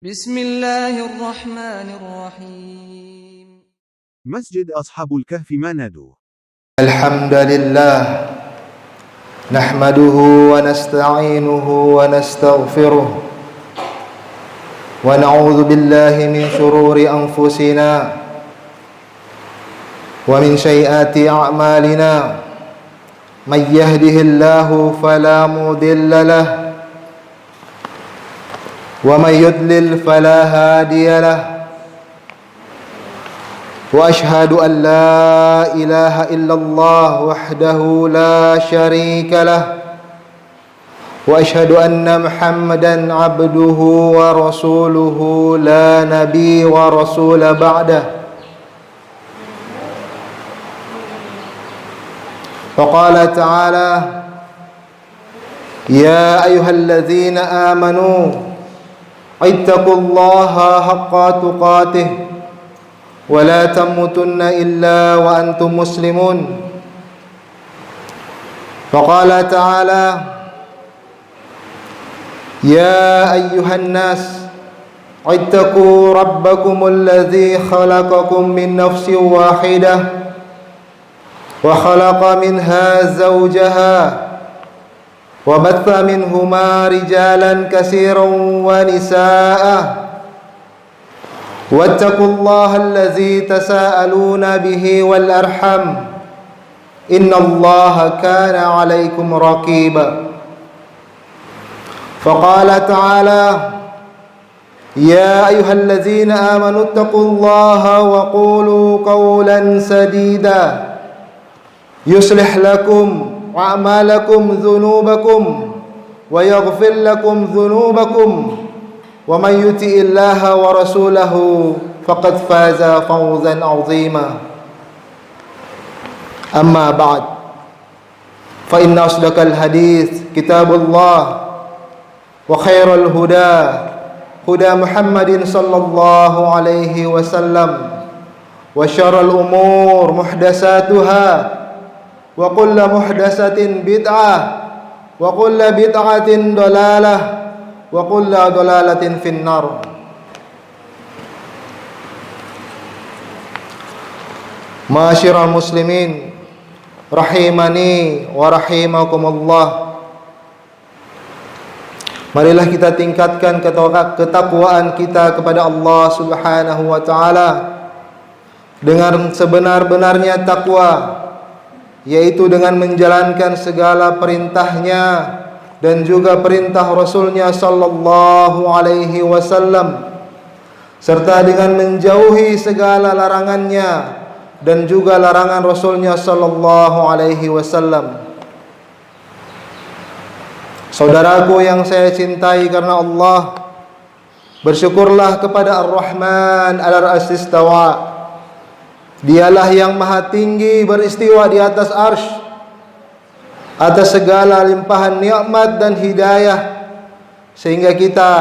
بسم الله الرحمن الرحيم. مسجد أصحاب الكهف منادو. الحمد لله نحمده ونستعينه ونستغفره ونعوذ بالله من شرور أنفسنا ومن سيئات أعمالنا من يهده الله فلا مضل له ومن يضلل فلا هادي له وأشهد أن لا إله إلا الله وحده لا شريك له وأشهد أن محمدا عبده ورسوله لا نبي ورسول بعده وقال تعالى يا أيها الذين آمنوا اتقوا الله حق تقاته ولا تموتن إلا وأنتم مسلمون وقال تعالى يا أيها الناس اتقوا ربكم الذي خلقكم من نفس واحدة وخلق منها زوجها وبث منهما رجالا كثيرا ونساء واتقوا الله الذي تساءلون به والأرحم إن الله كان عليكم رقيبا فقال تعالى يا أيها الذين آمنوا اتقوا الله وقولوا قولا سديدا يصلح لكم أعمالكم ذنوبكم ويغفر لكم ذنوبكم ومن يطع الله ورسوله فقد فاز فوزا عظيما أما بعد فإن أصدق الحديث كتاب الله وخير الهدى هدى محمد صلى الله عليه وسلم وشر الأمور محدثاتها وكل محدثة بدعة وكل بدعة ضلالة وكل ضلالة في النار. Ma'asyiral muslimin rahimani wa rahimakumullah. Marilah kita tingkatkan ketakwaan kita kepada Allah Subhanahu wa taala dengan sebenar-benarnya takwa, yaitu dengan menjalankan segala perintahnya dan juga perintah Rasulnya sallallahu alaihi wasallam, serta dengan menjauhi segala larangannya dan juga larangan Rasulnya sallallahu alaihi wasallam. Saudaraku yang saya cintai karena Allah, bersyukurlah kepada Ar-Rahman al-Arsy istawa. Dialah yang maha tinggi beristiwa di atas arsy, atas segala limpahan nikmat dan hidayah, sehingga kita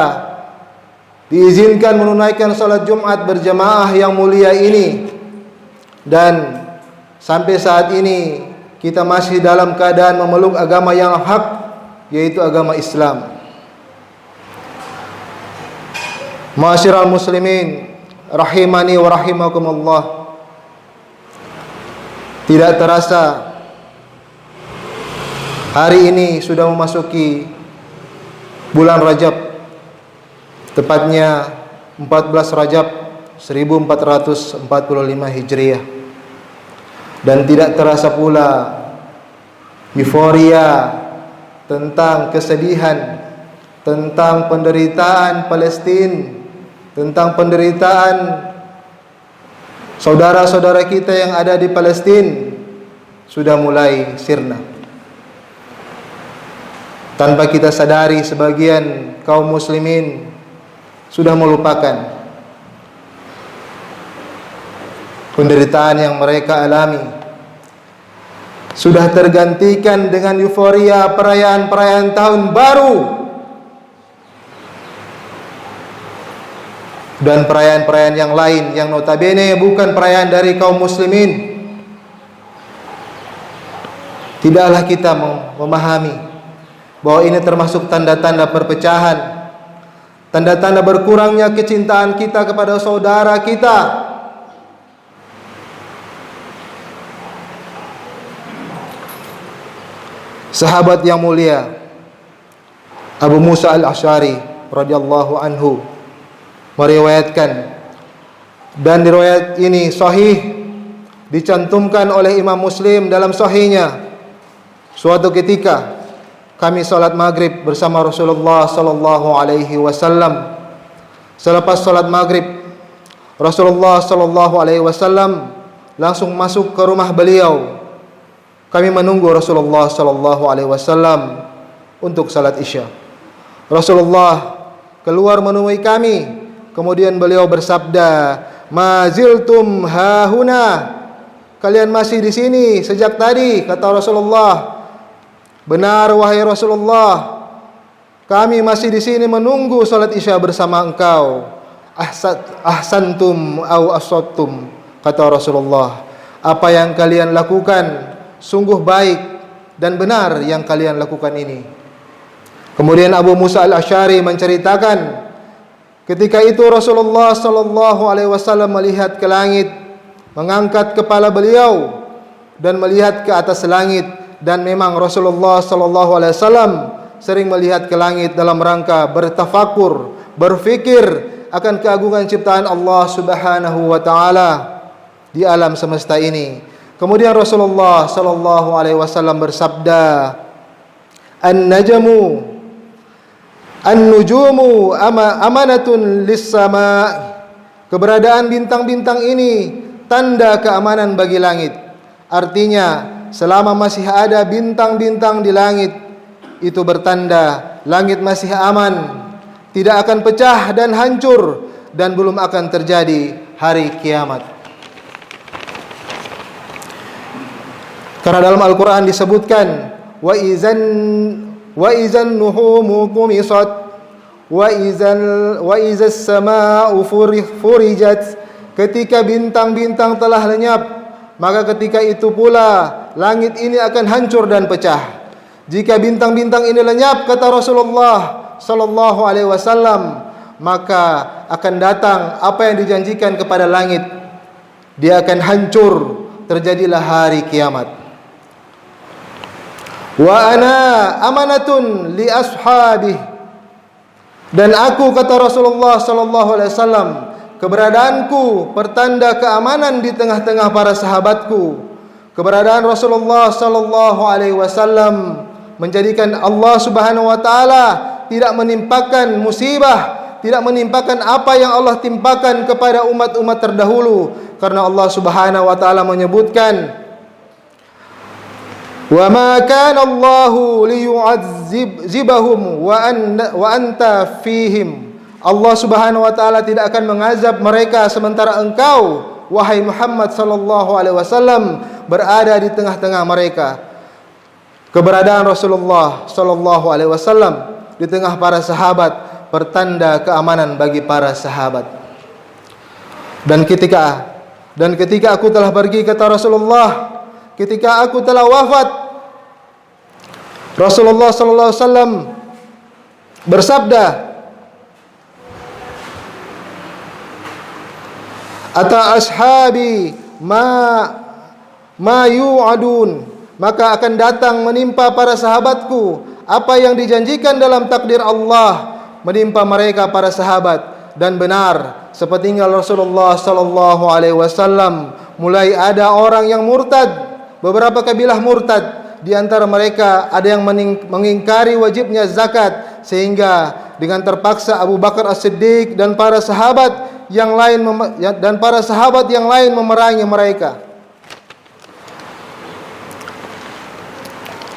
diizinkan menunaikan salat Jumat berjamaah yang mulia ini, dan sampai saat ini kita masih dalam keadaan memeluk agama yang hak, yaitu agama Islam. Ma'asyiral muslimin rahimani wa rahimakumullah. Tidak terasa hari ini sudah memasuki bulan Rajab, tepatnya 14 Rajab 1445 Hijriah. Dan tidak terasa pula euforia tentang kesedihan, tentang penderitaan Palestina, tentang penderitaan saudara-saudara kita yang ada di Palestina sudah mulai sirna. Tanpa kita sadari, sebagian kaum muslimin sudah melupakan penderitaan yang mereka alami, sudah tergantikan dengan euforia perayaan-perayaan tahun baru dan perayaan-perayaan yang lain yang notabene bukan perayaan dari kaum muslimin. Tidaklah kita memahami bahwa ini termasuk tanda-tanda perpecahan, tanda-tanda berkurangnya kecintaan kita kepada saudara kita. Sahabat yang mulia Abu Musa al-Asy'ari radhiyallahu anhu meriwayatkan, dan riwayat ini sahih, dicantumkan oleh Imam Muslim dalam sahihnya. Suatu ketika kami salat maghrib bersama Rasulullah sallallahu alaihi wasallam. Selepas salat maghrib, Rasulullah sallallahu alaihi wasallam langsung masuk ke rumah beliau. Kami menunggu Rasulullah sallallahu alaihi wasallam untuk salat Isya. Rasulullah keluar menemui kami, kemudian beliau bersabda, "Ma ziltum hahuna." Kalian masih di sini sejak tadi, kata Rasulullah. "Benar wahai Rasulullah, kami masih di sini menunggu salat Isya bersama engkau." "Ahsantum au asattum," kata Rasulullah. Apa yang kalian lakukan sungguh baik dan benar yang kalian lakukan ini. Kemudian Abu Musa al-Asy'ari menceritakan, ketika itu Rasulullah sallallahu alaihi wasallam melihat ke langit, mengangkat kepala beliau dan melihat ke atas langit, dan memang Rasulullah sallallahu alaihi wasallam sering melihat ke langit dalam rangka bertafakur, berfikir akan keagungan ciptaan Allah Subhanahu wa taala di alam semesta ini. Kemudian Rasulullah sallallahu alaihi wasallam bersabda, "An-nujumu amanatun lis-sama." Keberadaan bintang-bintang ini tanda keamanan bagi langit. Artinya, selama masih ada bintang-bintang di langit, itu bertanda langit masih aman, tidak akan pecah dan hancur, dan belum akan terjadi hari kiamat. Karena dalam Al-Quran disebutkan, wa izan nuhumu tumisat wa izas sama'u furijat. Ketika bintang-bintang telah lenyap, maka ketika itu pula langit ini akan hancur dan pecah. Jika bintang-bintang ini lenyap, kata Rasulullah sallallahu alaihi wasallam, maka akan datang apa yang dijanjikan kepada langit. Dia akan hancur, terjadilah hari kiamat. Wa ana amanatun li ashabi, dan aku, kata Rasulullah sallallahu alaihi wasallam, keberadaanku pertanda keamanan di tengah-tengah para sahabatku. Keberadaan Rasulullah sallallahu alaihi wasallam menjadikan Allah Subhanahu wa taala tidak menimpakan musibah, tidak menimpakan apa yang Allah timpakan kepada umat-umat terdahulu, karena Allah Subhanahu wa taala menyebutkan, "Wa ma kana Allahu liyu'adzibahum wa anta fihim." Allah Subhanahu wa taala tidak akan mengazab mereka sementara engkau, wahai Muhammad sallallahu alaihi wasallam, berada di tengah-tengah mereka. Keberadaan Rasulullah sallallahu alaihi wasallam di tengah para sahabat pertanda keamanan bagi para sahabat. Dan ketika aku telah pergi, kata Rasulullah, ketika aku telah wafat, Rasulullah sallallahu alaihi wasallam bersabda, "Ata ashabi ma yu'adun," maka akan datang menimpa para sahabatku apa yang dijanjikan dalam takdir Allah menimpa mereka para sahabat. Dan benar, sepeninggal Rasulullah sallallahu alaihi wasallam mulai ada orang yang murtad, beberapa kabilah murtad. Di antara mereka ada yang mengingkari wajibnya zakat, sehingga dengan terpaksa Abu Bakar As-Siddiq dan para sahabat yang lain memerangi mereka.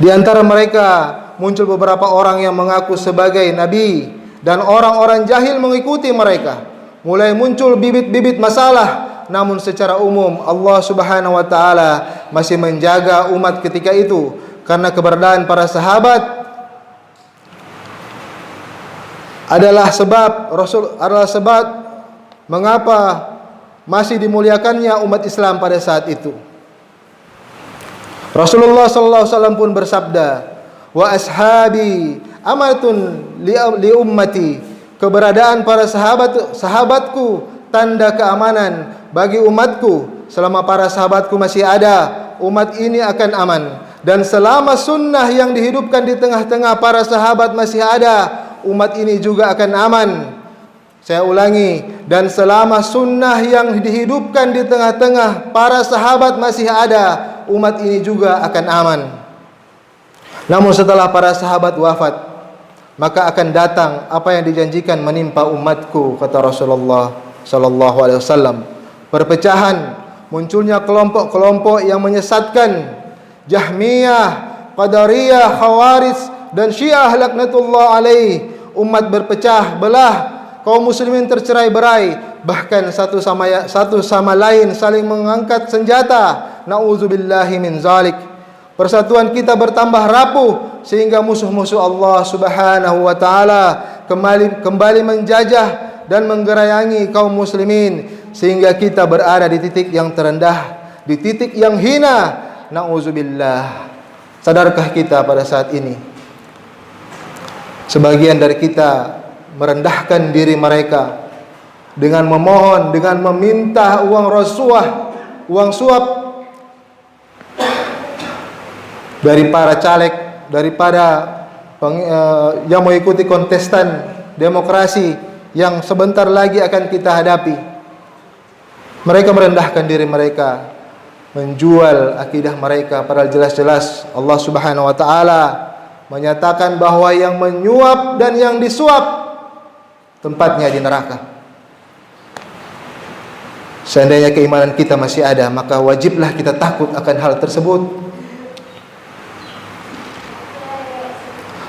Di antara mereka muncul beberapa orang yang mengaku sebagai nabi, dan orang-orang jahil mengikuti mereka. Mulai muncul bibit-bibit masalah, namun secara umum Allah Subhanahu wa taala masih menjaga umat ketika itu, karena keberadaan para sahabat adalah sebab mengapa masih dimuliakannya umat Islam pada saat itu. Rasulullah sallallahu alaihi wasallam pun bersabda, "Wa ashabi amatun li ummati." keberadaan para sahabatku tanda keamanan bagi umatku. Selama para sahabatku masih ada, umat ini akan aman. Dan selama sunnah yang dihidupkan di tengah-tengah para sahabat masih ada, umat ini juga akan aman. Saya ulangi, dan selama sunnah yang dihidupkan di tengah-tengah para sahabat masih ada, umat ini juga akan aman. Namun setelah para sahabat wafat, maka akan datang apa yang dijanjikan menimpa umatku, kata Rasulullah sallallahu alaihi wasallam. Perpecahan, munculnya kelompok-kelompok yang menyesatkan, Jahmiyah, Qadariyah, Khawarij dan Syiah laknatullah alaih. Umat berpecah belah, kaum muslimin tercerai-berai, bahkan satu sama lain saling mengangkat senjata. Nauzubillahi min zalik. Persatuan kita bertambah rapuh sehingga musuh-musuh Allah Subhanahu wa taala kembali menjajah dan menggerayangi kaum muslimin sehingga kita berada di titik yang terendah, di titik yang hina. Nauzubillah. Sadarkah kita pada saat ini sebagian dari kita merendahkan diri mereka dengan memohon, dengan meminta uang rasuah, uang suap dari para caleg, daripada yang mengikuti kontestan demokrasi yang sebentar lagi akan kita hadapi. Mereka merendahkan diri mereka, menjual akidah mereka, padahal jelas-jelas Allah Subhanahu wa taala menyatakan bahwa yang menyuap dan yang disuap tempatnya di neraka. Seandainya keimanan kita masih ada, maka wajiblah kita takut akan hal tersebut.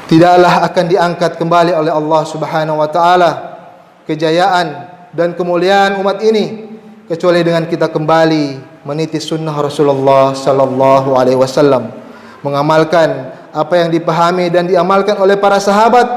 Tidaklah akan diangkat kembali oleh Allah Subhanahu wa taala kejayaan dan kemuliaan umat ini kecuali dengan kita kembali meniti sunnah Rasulullah sallallahu alaihi wasallam, mengamalkan apa yang dipahami dan diamalkan oleh para sahabat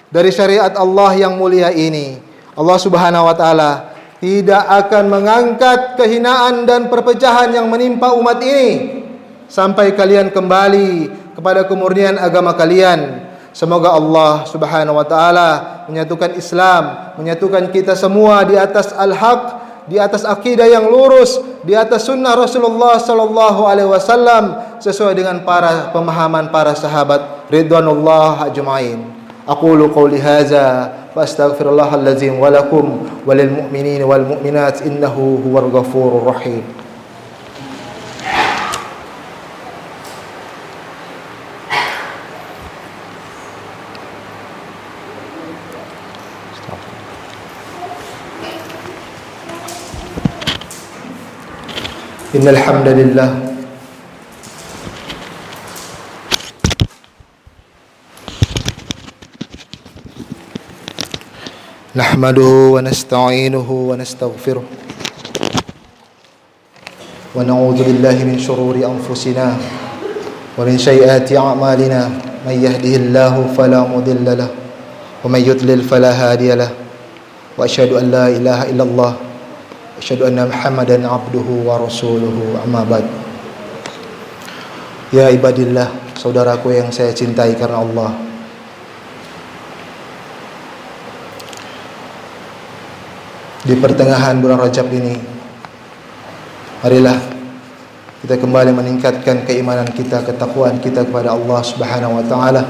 dari syariat Allah yang mulia ini. Allah Subhanahu wa taala tidak akan mengangkat kehinaan dan perpecahan yang menimpa umat ini sampai kalian kembali kepada kemurnian agama kalian. Semoga Allah Subhanahu wa taala menyatukan Islam, menyatukan kita semua di atas al-haq, di atas akidah yang lurus, di atas sunnah Rasulullah sallallahu alaihi wasallam sesuai dengan pemahaman para sahabat ridwanullah ajmain. Aqulu qawli hadza wa astaghfirullahal ladzim wa lakum walil mu'minina wal mu'minat innahu huwal ghafurur rahim. Innal hamdalillah nahmaduhu wa nasta'inuhu wa nastaghfiruh wa na'udzu billahi min shururi anfusina wa min sayyiati a'malina may yahdihillahu fala mudilla lahu wa may yudlil fala hadiya lahu wa asyhadu an la ilaha illallah asyhadu anna Muhammadan abduhu wa rasuluhu, amma ba'd. Ya ibadillah, saudaraku yang saya cintai karena Allah, di pertengahan bulan Rajab ini, marilah kita kembali meningkatkan keimanan kita, ketakwaan kita kepada Allah Subhanahu wa taala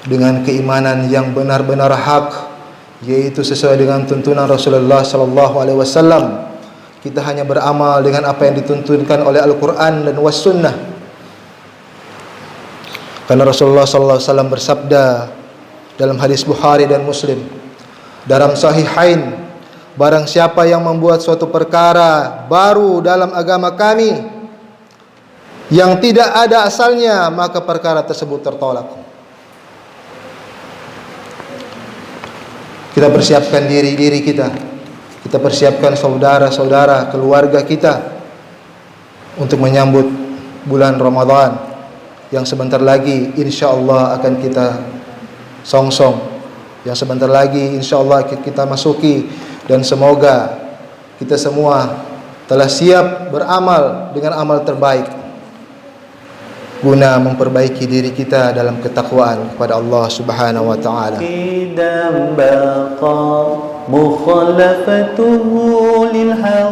dengan keimanan yang benar-benar hak, yaitu sesuai dengan tuntunan Rasulullah sallallahu alaihi wasallam. Kita hanya beramal dengan apa yang dituntunkan oleh Al-Qur'an dan was-sunnah. Karena Rasulullah sallallahu alaihi wasallam bersabda dalam hadis Bukhari dan Muslim, dalam sahihain, barang siapa yang membuat suatu perkara baru dalam agama kami yang tidak ada asalnya, maka perkara tersebut tertolak. Kita persiapkan diri kita, kita persiapkan saudara-saudara, keluarga kita untuk menyambut bulan Ramadan yang sebentar lagi insyaAllah akan kita songsong, yang sebentar lagi insyaAllah kita masuki, dan semoga kita semua telah siap beramal dengan amal terbaik. guna memperbaiki diri kita dalam ketakwaan kepada Allah Subhanahu wa taala. مخالفته للهوى